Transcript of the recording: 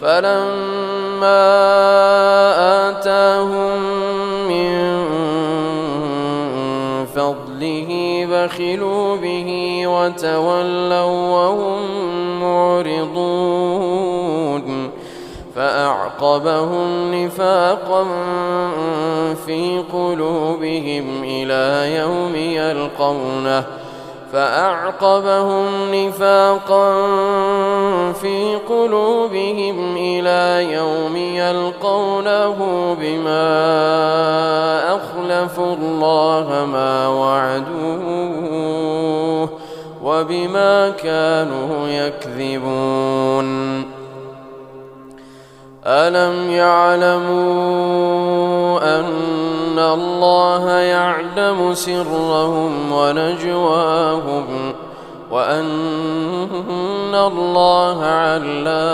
فلما آتاهم من فضله بخلوا به وتولوا وهم معرضون فأعقبهم نفاقا في قلوبهم إلى يوم يلقونه بما أخلفوا الله ما وعدوه وبما كانوا يكذبون ألم يعلموا أن الله يعلم سرهم ونجواهم وأن الله علام